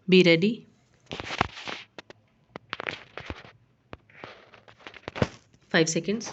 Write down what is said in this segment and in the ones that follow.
Be ready. 5 seconds.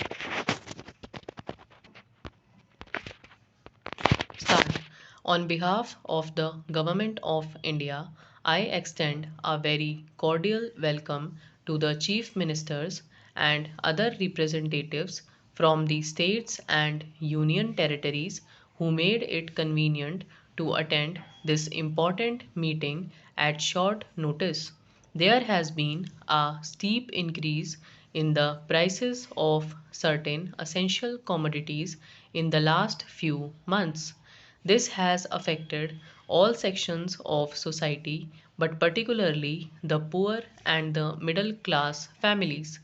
Start. On behalf of the Government of India, I extend a very cordial welcome to the Chief Ministers and other representatives from the states and union territories who made it convenient to attend this important meeting at short notice. There has been a steep increase in the prices of certain essential commodities in the last few months. This has affected all sections of society, but particularly the poor and the middle class families.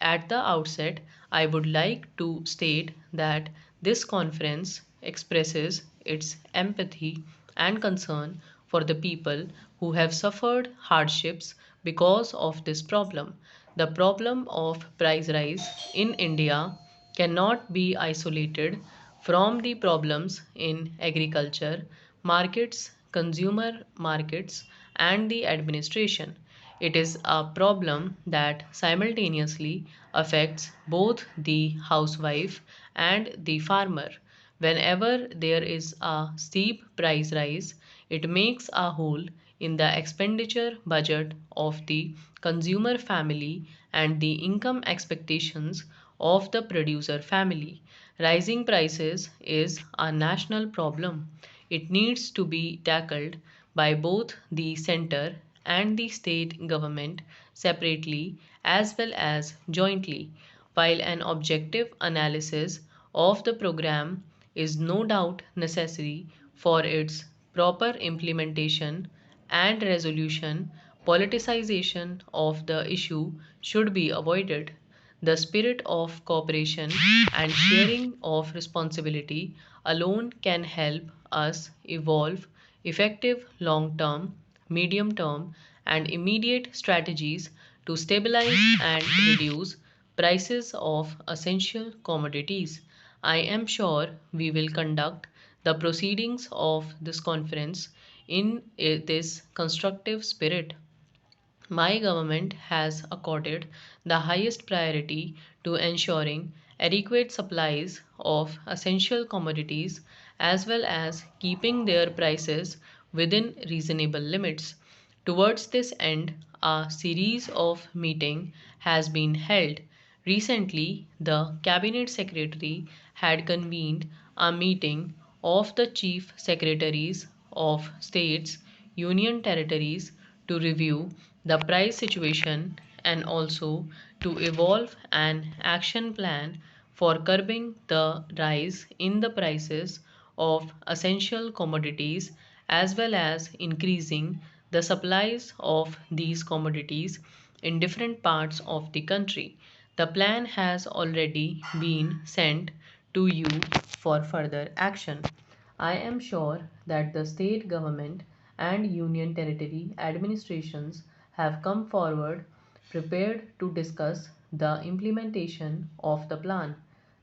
At the outset, I would like to state that this conference expresses its empathy and concern for the people who have suffered hardships because of this problem. The problem of price rise in India cannot be isolated from the problems in agriculture, markets, consumer markets, and the administration. It is a problem that simultaneously affects both the housewife and the farmer. Whenever there is a steep price rise, it makes a hole in the expenditure budget of the consumer family and the income expectations of the producer family. Rising prices is a national problem. It needs to be tackled by both the center and the state government separately as well as jointly. While an objective analysis of the program is no doubt necessary for its proper implementation and resolution, politicization of the issue should be avoided. The spirit of cooperation and sharing of responsibility alone can help us evolve effective long term, medium term, and immediate strategies to stabilize and reduce prices of essential commodities. I am sure we will conduct the proceedings of this conference in this constructive spirit. My government has accorded the highest priority to ensuring adequate supplies of essential commodities as well as keeping their prices within reasonable limits. Towards this end, a series of meetings has been held. Recently, the Cabinet Secretary had convened a meeting of the Chief Secretaries of States, Union Territories to review the price situation and also to evolve an action plan for curbing the rise in the prices of essential commodities as well as increasing the supplies of these commodities in different parts of the country. The plan has already been sent to you for further action. I am sure that the state government and union territory administrations have come forward prepared to discuss the implementation of the plan.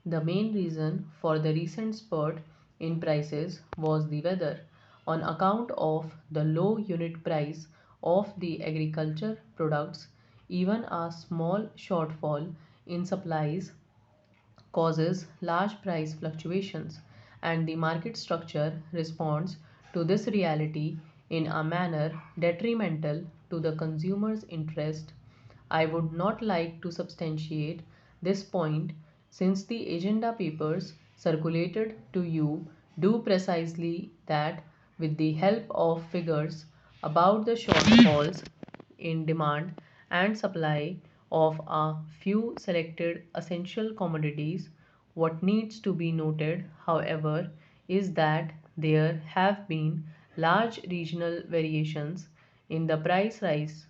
The main reason for the recent spurt in prices was the weather. On account of the low unit price of the agriculture products, even a small shortfall in supplies causes large price fluctuations, and the market structure responds to this reality in a manner detrimental to the consumer's interest. I would not like to substantiate this point since the agenda papers circulated to you do precisely that with the help of figures about the shortfalls in demand and supply of a few selected essential commodities. What needs to be noted, however, is that there have been large regional variations in the price rise.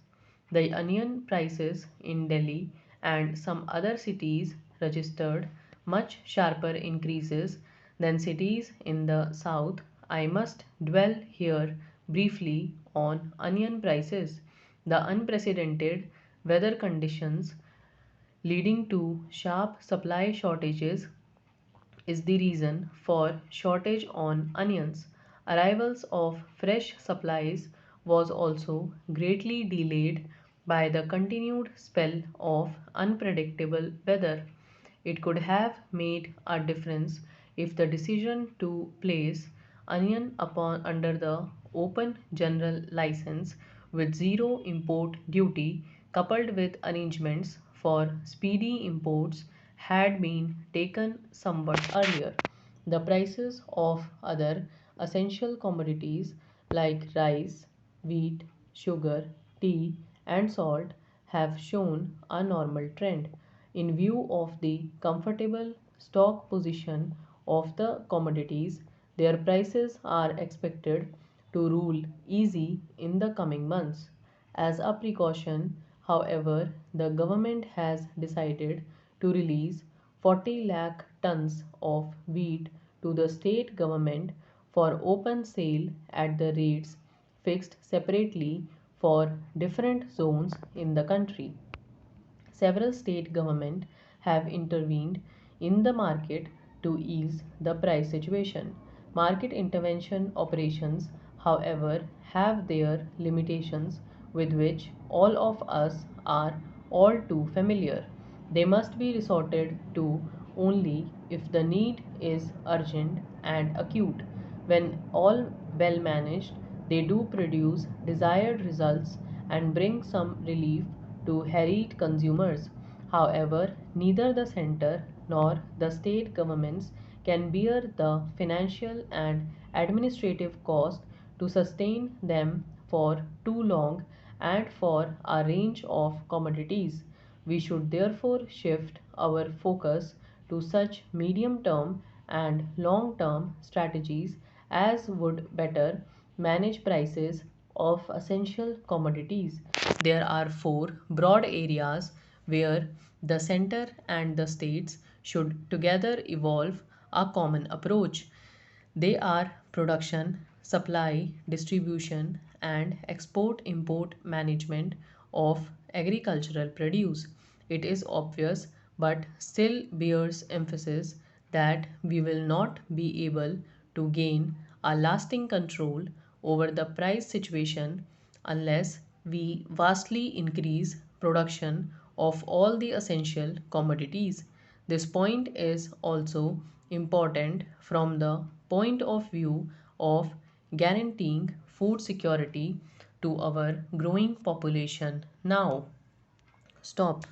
The onion prices in Delhi and some other cities registered much sharper increases than cities in the south. I must dwell here briefly on onion prices. The unprecedented weather conditions leading to sharp supply shortages is the reason for shortage on onions. Arrivals of fresh supplies was also greatly delayed by the continued spell of unpredictable weather. It could have made a difference if the decision to place onion upon under the open general license with zero import duty coupled with arrangements for speedy imports had been taken somewhat earlier. The prices of other essential commodities like rice, wheat, sugar, tea, and salt have shown a normal trend. In view of the comfortable stock position of the commodities, their prices are expected to rule easy in the coming months. As a precaution, however, the government has decided to release 40 lakh tons of wheat to the state government for open sale at the rates fixed separately for different zones in the country. Several state governments have intervened in the market to ease the price situation. Market intervention operations, however, have their limitations with which all of us are all too familiar. They must be resorted to only if the need is urgent and acute. When all well managed, they do produce desired results and bring some relief to harried consumers. However, neither the center nor the state governments can bear the financial and administrative cost to sustain them for too long and for a range of commodities. We should therefore shift our focus to such medium term and long term strategies as would better manage prices of essential commodities. There are four broad areas where the center and the states should together evolve a common approach. They are production, supply, distribution, and export import management of agricultural produce. It is obvious but still bears emphasis that we will not be able to gain a lasting control over the price situation unless we vastly increase production of all the essential commodities. This point is also important from the point of view of guaranteeing food security to our growing population now. Stop.